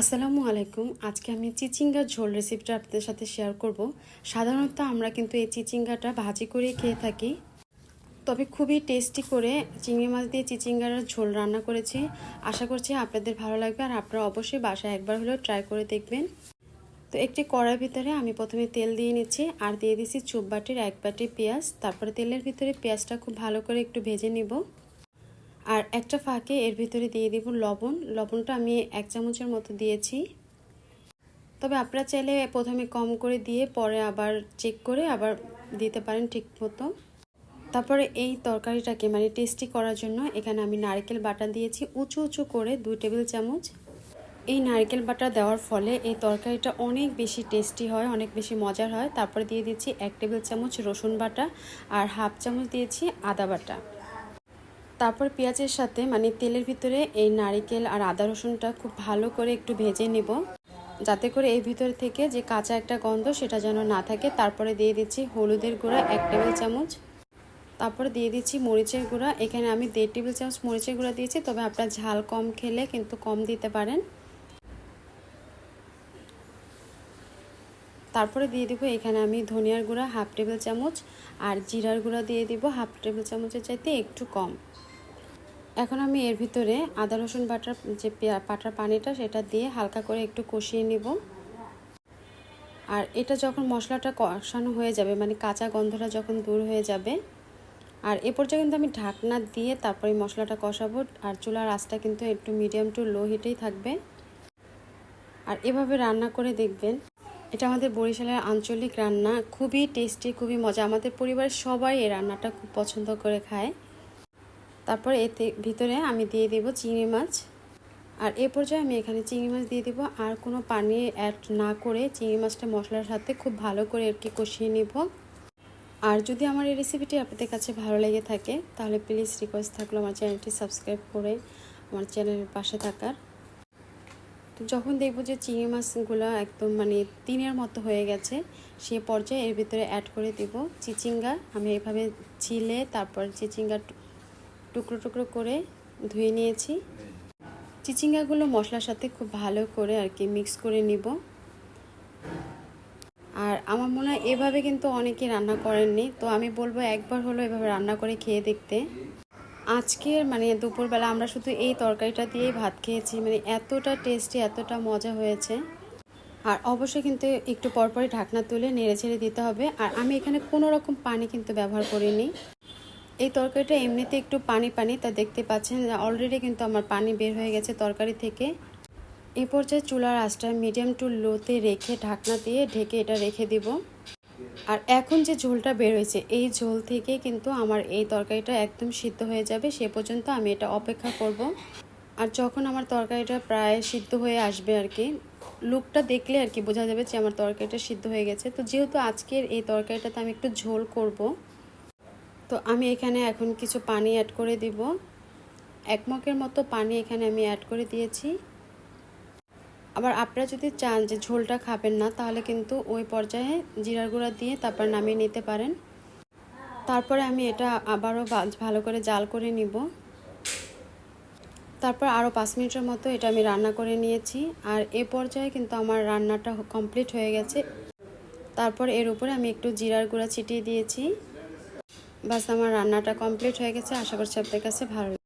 আসসালামু আলাইকুম। আজকে আমি চিচিঙ্গার ঝোল রেসিপিটা আপনাদের সাথে শেয়ার করব। সাধারণত আমরা কিন্তু এই চিচিঙ্গাটা ভাজি করে খেয়ে থাকি, তবে খুবই টেস্টি করে চিংড়ি মাছ দিয়ে চিচিঙ্গার ঝোল রান্না করেছি। আশা করছি আপনাদের ভালো লাগবে, আর আপনারা অবশ্যই বাসায় একবার হলেও ট্রাই করে দেখবেন। তো একটি কড়াইয়ের ভিতরে আমি প্রথমে তেল দিয়ে নিচ্ছি, আর দিয়ে দিচ্ছি চুপ বাটির 1 বাটি পেঁয়াজ। তারপরে তেলের ভিতরে পেঁয়াজটা খুব ভালো করে একটু ভেজে নিব। আর একটা ফাঁকে এর ভিতরে দিয়ে দিব লবণটা আমি 1 চামচের মতো দিয়েছি। তবে আপনারা চাইলে প্রথমে কম করে দিয়ে পরে আবার চেক করে আবার দিতে পারেন ঠিক মতো। তারপরে এই তরকারিটাকে টেস্টি করার জন্য এখানে আমি নারকেল বাটা দিয়েছি উঁচু উঁচু করে 2 টেবিল চামচ। এই নারকেল বাটা দেওয়ার ফলে এই তরকারিটা অনেক বেশি টেস্টি হয়, অনেক বেশি মজার হয়। তারপরে দিয়ে দিচ্ছি 1 টেবিল চামচ রসুন বাটা আর 1/2 চামচ দিয়েছি আদা বাটা। তারপর পেঁয়াজের সাথে তেলের ভিতরে এই নারকেল আর আদা রসুনটা খুব ভালো করে একটু ভেজে নেব, যাতে করে এর ভিতর থেকে যে কাঁচা একটা গন্ধ সেটা যেন না থাকে। তারপরে দিয়ে দিচ্ছি হলুদের গুঁড়া 1 টেবিল চামচ। তারপরে দিয়ে দিচ্ছি মরিচের গুঁড়া, এখানে আমি 1.5 টেবিল চামচ মরিচের গুঁড়া দিয়েছি, তবে আপনারা ঝাল কম খেলে কিন্তু কম দিতে পারেন। তারপরে দিয়ে দিব এখানে আমি ধনিয়ার গুঁড়া 1/2 টেবিল চামচ, আর জিরার গুঁড়া দিয়ে দিব 1/2 টেবিল চামচের চাইতে একটু কম। এখন আমি এর ভিতরে আদা রসুন বাটার যে বাটার পানিটা সেটা দিয়ে হালকা করে একটু কষিয়ে নিব। আর এটা যখন মশলাটা কষানো হয়ে যাবে, কাঁচা গন্ধটা যখন দূর হয়ে যাবে, আর এ পর্যায়ে কিন্তু আমি ঢাকনা দিয়ে তারপরে মশলাটা কষাবো। আর চুলার আঁচটা কিন্তু একটু মিডিয়াম টু লো হিটেই থাকবে। আর এভাবে রান্না করে দেখবেন, এটা আমাদের বরিশালের আঞ্চলিক রান্না, খুবই টেস্টি, খুবই মজা। আমাদের পরিবারের সবাই এই রান্নাটা খুব পছন্দ করে খায়। তারপর এতে ভিতরে আমি দিয়ে দেব চিংড়ি মাছ। আর এ পর্যায়ে আমি এখানে চিংড়ি মাছ দিয়ে দেবো, আর কোনো পানি অ্যাড না করে চিংড়ি মাছটা মশলার সাথে খুব ভালো করে কষিয়ে নিব। আর যদি আমার এই রেসিপিটি আপনাদের কাছে ভালো লেগে থাকে তাহলে প্লিজ রিকোয়েস্ট থাকলো আমার চ্যানেলটি সাবস্ক্রাইব করে আমার চ্যানেলের পাশে থাকার। তো যখন দেখবো যে চিংড়ি মাছগুলো একদম তিনের মতো হয়ে গেছে, সে পর্যায়ে এর ভিতরে অ্যাড করে দেব চিচিঙ্গা। আমি এভাবে ছিলে তারপর চিচিঙ্গা টুকরো টুকরো করে ধুয়ে নিয়েছি। চিচিঙ্গাগুলো মশলার সাথে খুব ভালো করে মিক্স করে নিব। আর আমার মনে হয় এভাবে কিন্তু অনেকেই রান্না করেননি, তো আমি বলবো একবার হলো এভাবে রান্না করে খেয়ে দেখতে। আজকের দুপুরবেলা আমরা শুধু এই তরকারিটা দিয়েই ভাত খেয়েছি, এতটা টেস্টি, এতটা মজা হয়েছে। আর অবশ্যই কিন্তু একটু পরপরই ঢাকনা তুলে নেড়ে ছেড়ে দিতে হবে। আর আমি এখানে কোনো রকম পানি কিন্তু ব্যবহার করিনি। এই তরকারিটা এমনিতে একটু পানি পানি, তা দেখতে পাচ্ছেন অলরেডি কিন্তু আমার পানি বের হয়ে গেছে তরকারি থেকে। এই পর্যায়ে চুলার আঁচটা মিডিয়াম টু লোতে রেখে ঢাকনা দিয়ে ঢেকে এটা রেখে দিব। আর এখন যে ঝোলটা বের হয়েছে এই ঝোল থেকে কিন্তু আমার এই তরকারিটা একদম সিদ্ধ হয়ে যাবে, সে পর্যন্ত আমি এটা অপেক্ষা করব। আর যখন আমার তরকারিটা প্রায় সিদ্ধ হয়ে আসবে লুকটা দেখলে বোঝা যাবে যে আমার তরকারিটা সিদ্ধ হয়ে গেছে। তো যেহেতু আজকের এই তরকারিটাতে আমি একটু ঝোল করব, তো আমি এখানে এখন কিছু পানি অ্যাড করে দিব। 1 মগের মতো পানি এখানে আমি অ্যাড করে দিয়েছি। আবার আপনারা যদি চান যে ঝোলটা খাবেন না, তাহলে কিন্তু ওই পর্যায়ে জিরার গুঁড়া দিয়ে তারপর নামিয়ে নিতে পারেন। তারপরে আমি এটা আবারও ভালো করে জাল করে নিব। তারপর আরও 5 মিনিটের মতো এটা আমি রান্না করে নিয়েছি। আর এ পর্যায়ে কিন্তু আমার রান্নাটা কমপ্লিট হয়ে গেছে। তারপর এর উপরে আমি একটু জিরার গুঁড়া ছিটিয়ে দিয়েছি। বাস, আমার রান্নাটা কমপ্লিট হয়ে গেছে। আশা করছি আপনাদের কাছে ভালো